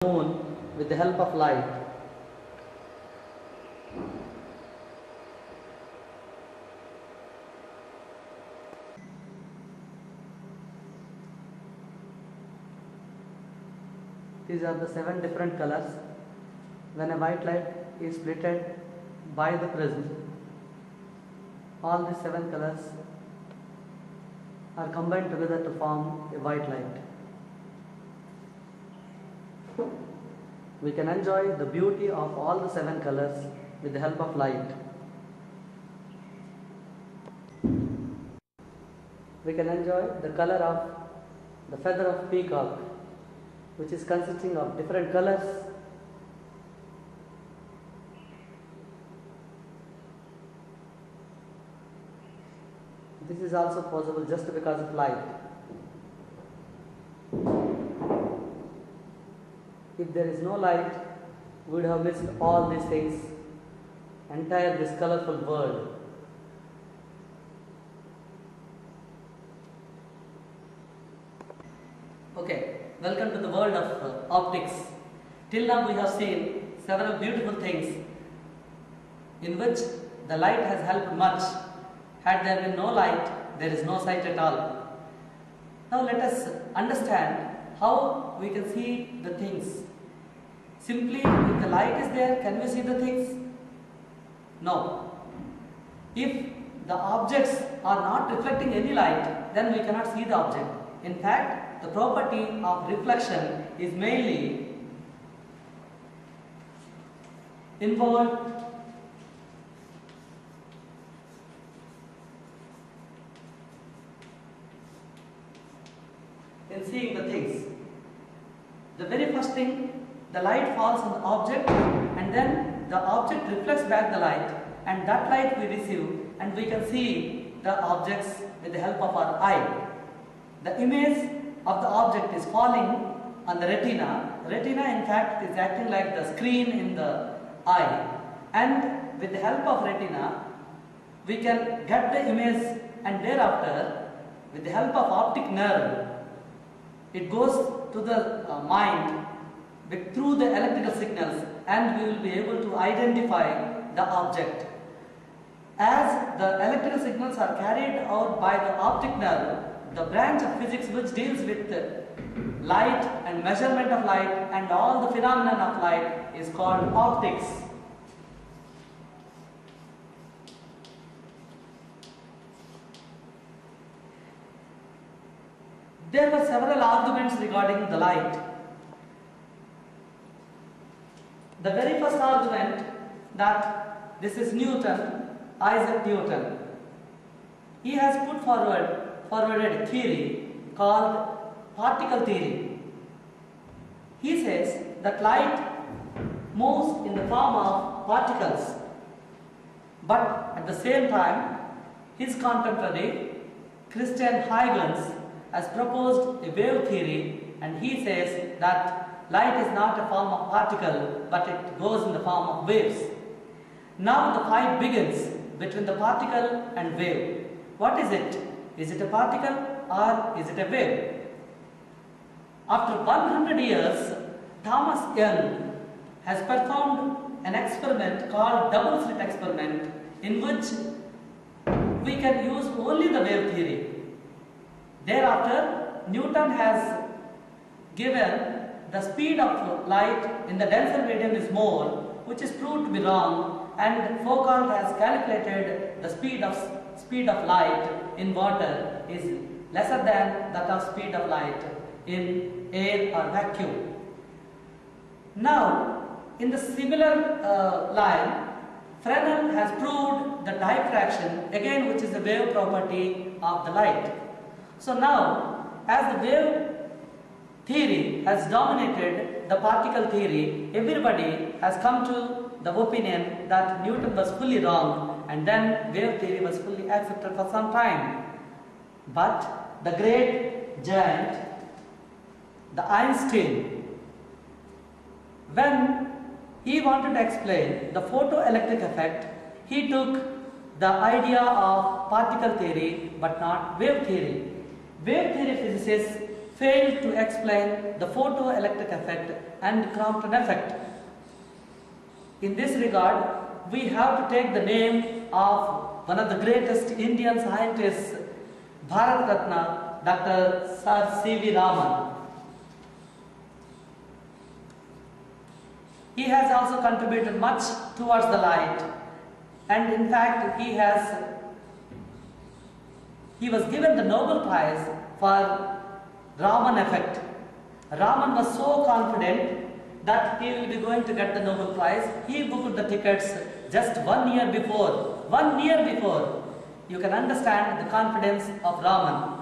moon with the help of light. These are the 7 different colors. When a white light is splitted by the prism, all the 7 colors are combined together to form a white light. We can enjoy the beauty of all the 7 colors with the help of light. We can enjoy the color of the feather of peacock, which is consisting of different colors. This is also possible just because of light. If there is no light, we would have missed all these things, entire this colorful world. Okay, welcome to the world of optics. Till now we have seen several beautiful things in which the light has helped much. Had there been no light, there is no sight at all. Now let us understand how we can see the things. Simply, if the light is there, can we see the things? No. If the objects are not reflecting any light, then we cannot see the object. In fact, the property of reflection is mainly involved in seeing the things. The very first thing, the light falls on the object and then the object reflects back the light, and that light we receive and we can see the objects with the help of our eye. The image of the object is falling on the retina. Retina in fact is acting like the screen in the eye, and with the help of retina we can get the image, and thereafter with the help of optic nerve it goes to the mind through the electrical signals, and we will be able to identify the object. As the electrical signals are carried out by the optic nerve, the branch of physics which deals with light and measurement of light and all the phenomenon of light is called optics. There were several arguments regarding the light. The very first argument, that this is Newton, Isaac Newton. He has put forwarded a theory called particle theory. He says that light moves in the form of particles, but at the same time his contemporary Christian Huygens has proposed a wave theory, and he says that light is not a form of particle, but it goes in the form of waves. Now the fight begins between the particle and wave. What is it? Is it a particle or is it a wave? After 100 years, Thomas Young has performed an experiment called double slit experiment, in which we can use only the wave theory. Thereafter, Newton has given the speed of light in the denser medium is more, which is proved to be wrong, and Foucault has calculated the speed of light in water is lesser than that of speed of light in air or vacuum. Now, in the similar line, Fresnel has proved the diffraction, again which is the wave property of the light. So now, as the wave theory has dominated the particle theory, everybody has come to the opinion that Newton was fully wrong, and then wave theory was fully accepted for some time. But the great giant, the Einstein, when he wanted to explain the photoelectric effect, he took the idea of particle theory but not wave theory. Wave theory physicists failed to explain the photoelectric effect and Crompton effect. In this regard, we have to take the name of one of the greatest Indian scientists, Bharat Ratna, Dr. Sir C.V. Raman. He has also contributed much towards the light, and in fact he was given the Nobel Prize for Raman effect. Raman was so confident that he will be going to get the Nobel Prize. He booked the tickets just 1 year before. 1 year before. You can understand the confidence of Raman.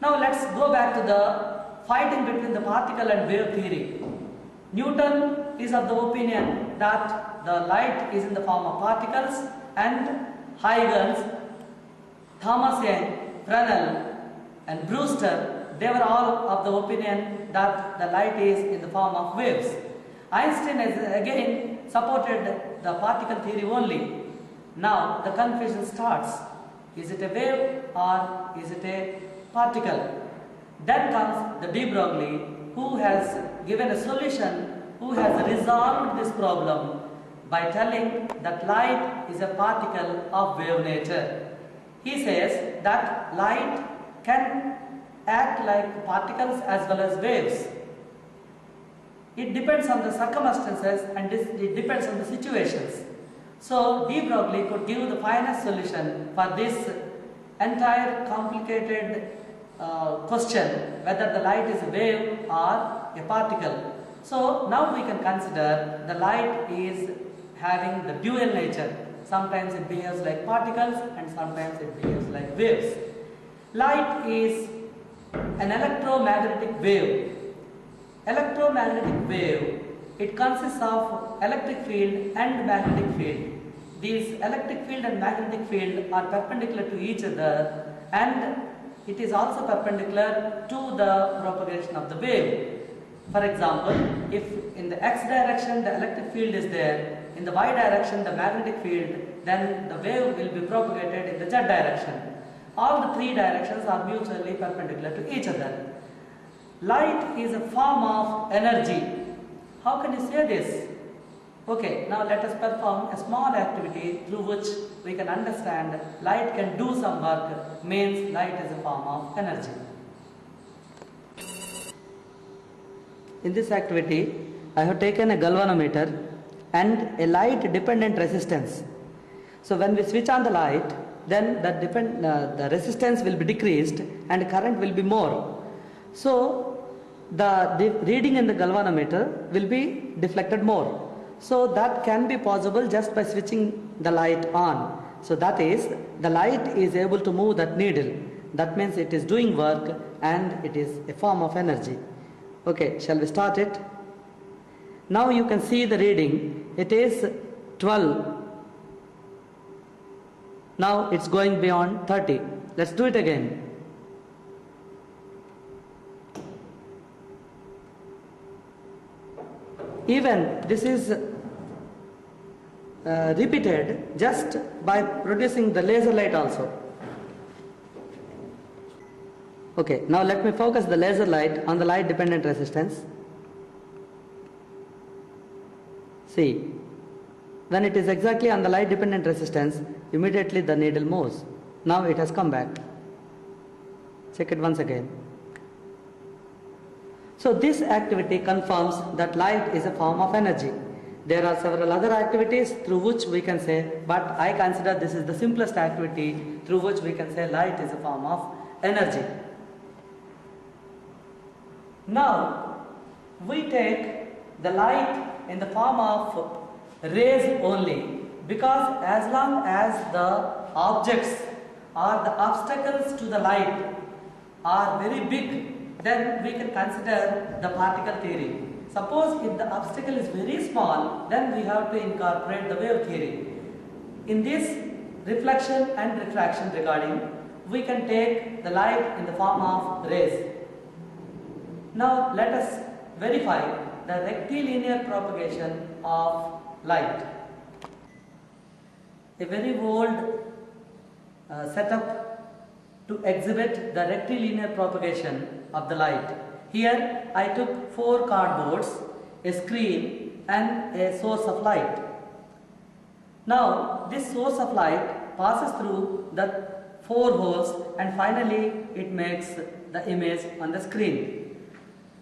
Now let's go back to the fighting between the particle and wave theory. Newton is of the opinion that the light is in the form of particles, and Huygens, Thomas Young, Fresnel and Brewster, they were all of the opinion that the light is in the form of waves. Einstein has again supported the particle theory only. Now the confusion starts. Is it a wave or is it a particle? Then comes the de Broglie, who has given a solution, who has resolved this problem by telling that light is a particle of wave nature. He says that light can act like particles as well as waves. It depends on the circumstances and it depends on the situations. So de Broglie could give the finest solution for this entire complicated question whether the light is a wave or a particle. So now we can consider the light is having the dual nature. Sometimes it behaves like particles and sometimes it behaves like waves. Light is an electromagnetic wave. Electromagnetic wave, it consists of electric field and magnetic field. These electric field and magnetic field are perpendicular to each other, and it is also perpendicular to the propagation of the wave. For example, if in the x direction the electric field is there, in the y direction the magnetic field, then the wave will be propagated in the z direction. All the three directions are mutually perpendicular to each other. Light is a form of energy. How can you say this? Okay, now let us perform a small activity through which we can understand light can do some work, means light is a form of energy. In this activity, I have taken a galvanometer and a light dependent resistance. So when we switch on the light, then the resistance will be decreased and current will be more. So the reading in the galvanometer will be deflected more. So that can be possible just by switching the light on. So that is, the light is able to move that needle. That means it is doing work and it is a form of energy. Okay, shall we start it? Now you can see the reading. It is 12. Now it's going beyond 30. Let's do it again. Even this is repeated just by producing the laser light also. Okay, now let me focus the laser light on the light dependent resistance. See, when it is exactly on the light dependent resistance, immediately the needle moves. Now it has come back. Check it once again. So this activity confirms that light is a form of energy. There are several other activities through which we can say, but I consider this is the simplest activity through which we can say light is a form of energy. Now we take the light in the form of rays only, because as long as the objects or the obstacles to the light are very big, then we can consider the particle theory. Suppose if the obstacle is very small, then we have to incorporate the wave theory. In this reflection and refraction regarding, we can take the light in the form of rays. Now let us verify the rectilinear propagation of light. A very old setup to exhibit the rectilinear propagation of the light. Here I took 4 cardboards, a screen and a source of light. Now this source of light passes through the 4 holes and finally it makes the image on the screen.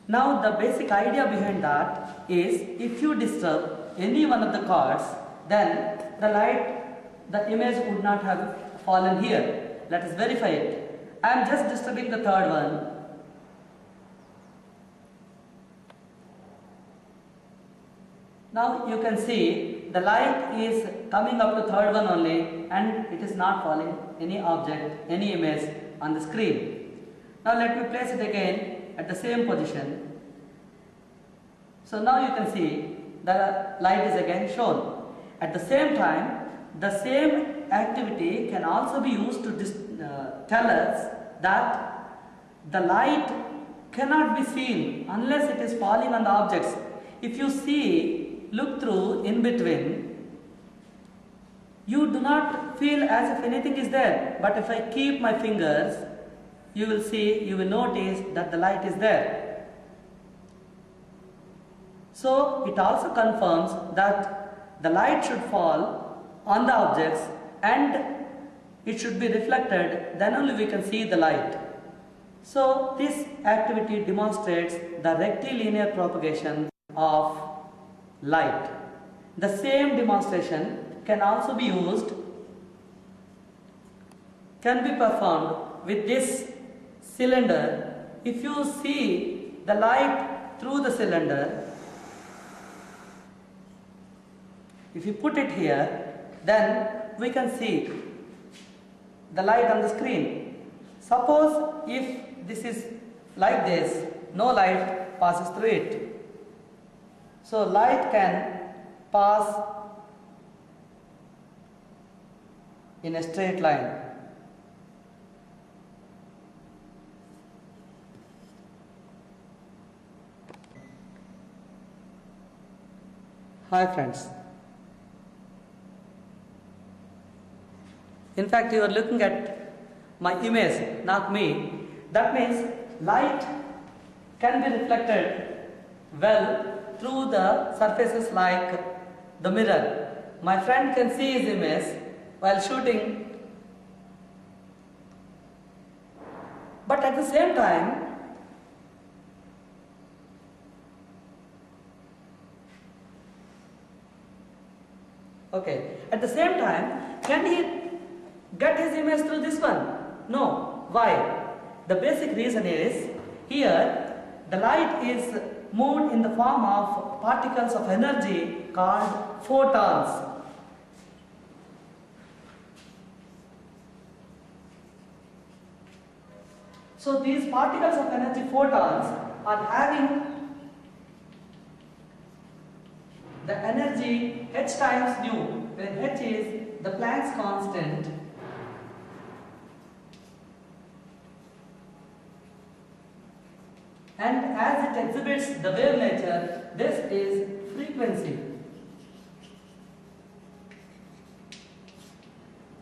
Now the basic idea behind that is, if you disturb any one of the cards, then the image would not have fallen here. Let us verify it. I am just disturbing the third one. Now you can see the light is coming up to third one only and it is not falling any object, any image on the screen. Now let me place it again at the same position. So now you can see the light is again shown. At the same time, the same activity can also be used to tell us that the light cannot be seen unless it is falling on the objects. If you look through in between, you do not feel as if anything is there. But if I keep my fingers, you will notice that the light is there. So it also confirms that the light should fall on the objects and it should be reflected, then only we can see the light. So this activity demonstrates the rectilinear propagation of light. The same demonstration can also be performed with this cylinder. If you see the light through the cylinder, if you put it here, then we can see the light on the screen. Suppose if this is like this, no light passes through it. So light can pass in a straight line. Hi friends. In fact, you are looking at my image, not me. That means light can be reflected well through the surfaces like the mirror. My friend can see his image while shooting, but at the same time, can he get his image through this one? No. Why? The basic reason is, here the light is moved in the form of particles of energy called photons. So these particles of energy, photons, are having the energy h times nu, where h is the Planck's constant. And as it exhibits the wave nature, this is frequency.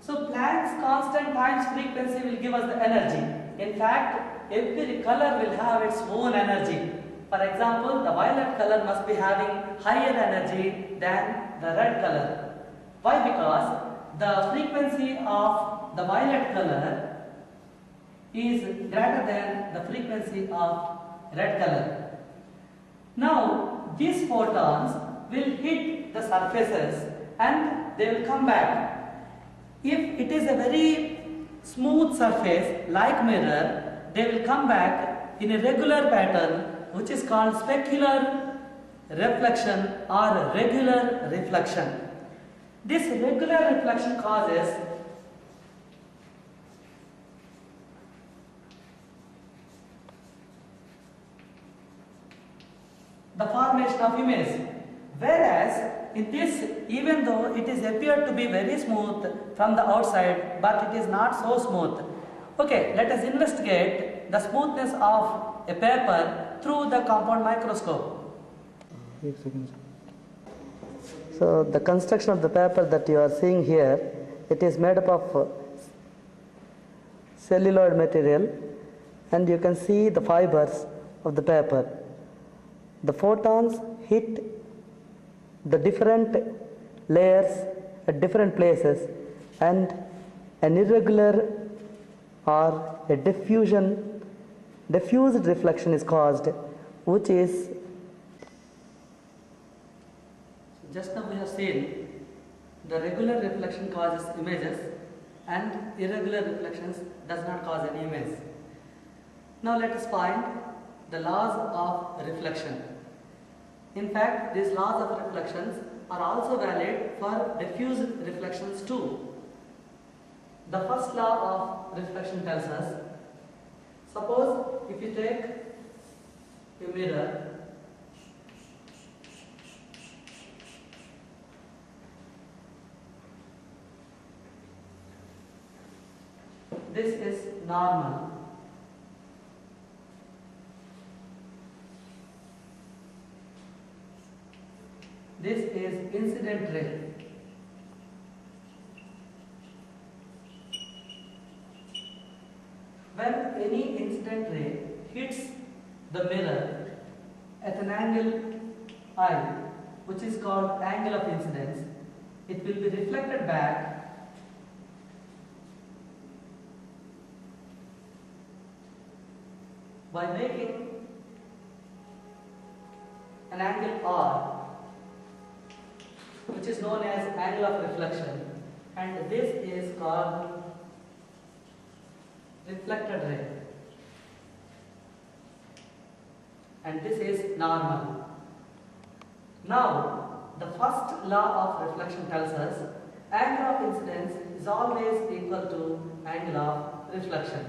So Planck's constant times frequency will give us the energy. In fact, every color will have its own energy. For example, the violet color must be having higher energy than the red color. Why? Because the frequency of the violet color is greater than the frequency of red color. Now these photons will hit the surfaces and they will come back. If it is a very smooth surface like mirror, they will come back in a regular pattern, which is called specular reflection or regular reflection. This regular reflection causes the formation of image. Whereas in this, even though it is appeared to be very smooth from the outside, but it is not so smooth. Okay, let us investigate the smoothness of a paper through the compound microscope. So the construction of the paper that you are seeing here, it is made up of celluloid material, and you can see the fibers of the paper. The photons hit the different layers at different places, and an irregular or a diffused reflection is caused, which is, just now we have seen the regular reflection causes images and irregular reflections does not cause any image. Now let us find the laws of reflection. In fact, these laws of reflections are also valid for diffuse reflections too. The first law of reflection tells us, suppose if you take a mirror, this is normal. This is incident ray. When any incident ray hits the mirror at an angle I, which is called angle of incidence, it will be reflected back by making an angle R, which is known as angle of reflection, and this is called reflected ray, and this is normal. Now, the first law of reflection tells us angle of incidence is always equal to angle of reflection.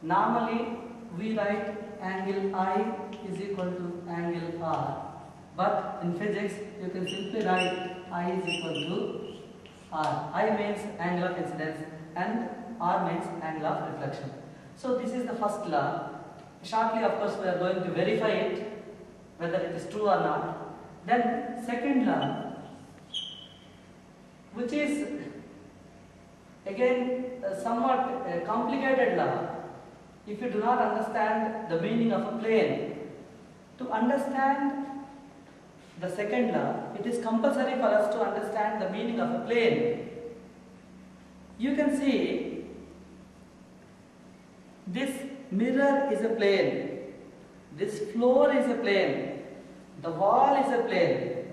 Normally, we write angle I is equal to angle R, but in physics, you can simply write I is equal to R. I means angle of incidence and R means angle of reflection. So this is the first law. Shortly, of course, we are going to verify it, whether it is true or not. Then second law, which is again somewhat complicated law. If you do not understand the meaning of a plane, to understand the second law, it is compulsory for us to understand the meaning of a plane. You can see this mirror is a plane, this floor is a plane, the wall is a plane.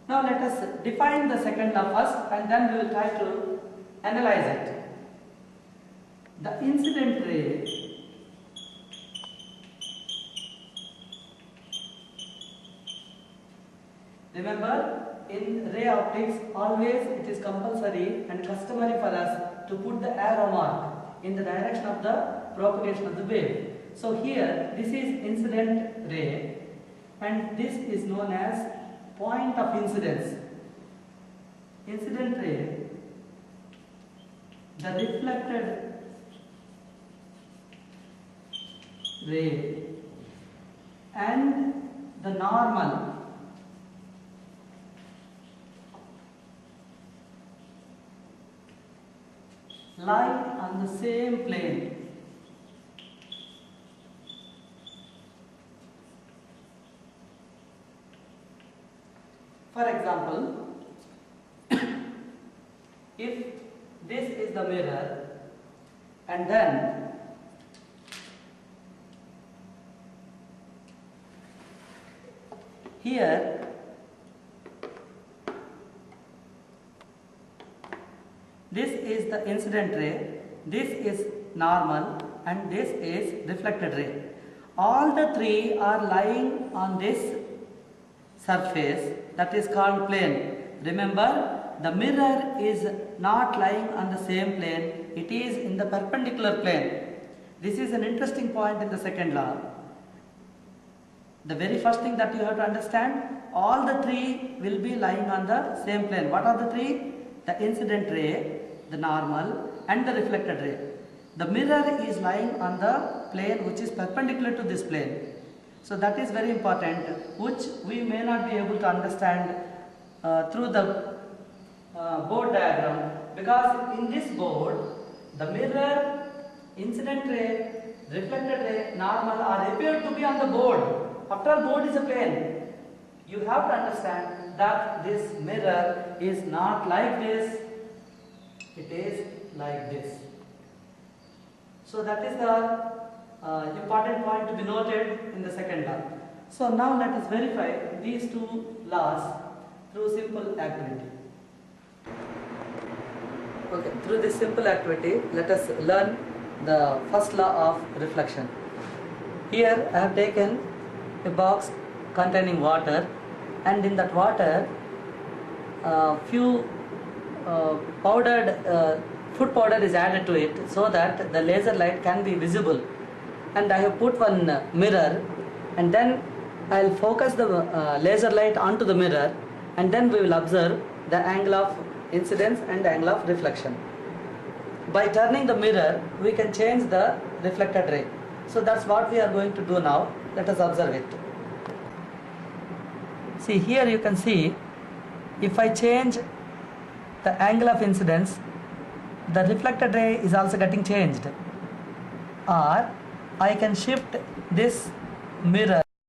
Now let us define the second law first, and then we will try to analyze it. The incident ray remember, in ray optics, always it is compulsory and customary for us to put the arrow mark in the direction of the propagation of the wave. So here, this is incident ray, and this is known as point of incidence. Incident ray, the reflected ray, and the normal lie on the same plane. For example, if this is the mirror, and then here this is the incident ray, this is normal, and this is reflected ray. All the three are lying on this surface that is called plane. Remember, the mirror is not lying on the same plane, it is in the perpendicular plane. This is an interesting point in the second law. The very first thing that you have to understand, all the three will be lying on the same plane. What are the three? The incident ray, the normal, and the reflected ray. The mirror is lying on the plane which is perpendicular to this plane. So that is very important, which we may not be able to understand through the board diagram, because in this board the mirror, incident ray, reflected ray, normal are appeared to be on the board. After all, board is a plane. You have to understand that this mirror is not like this, it is like this. So that is the important point to be noted in the second law. So now let us verify these two laws through simple activity. Okay, through this simple activity, let us learn the first law of reflection. Here I have taken a box containing water, and in that water few food powder is added to it, so that the laser light can be visible. And I have put one mirror, and then I will focus the laser light onto the mirror, and then we will observe the angle of incidence and angle of reflection. By turning the mirror, we can change the reflected ray. So that's what we are going to do now. Let us observe it. See, here you can see, if I change the angle of incidence, the reflected ray is also getting changed. Or I can shift this mirror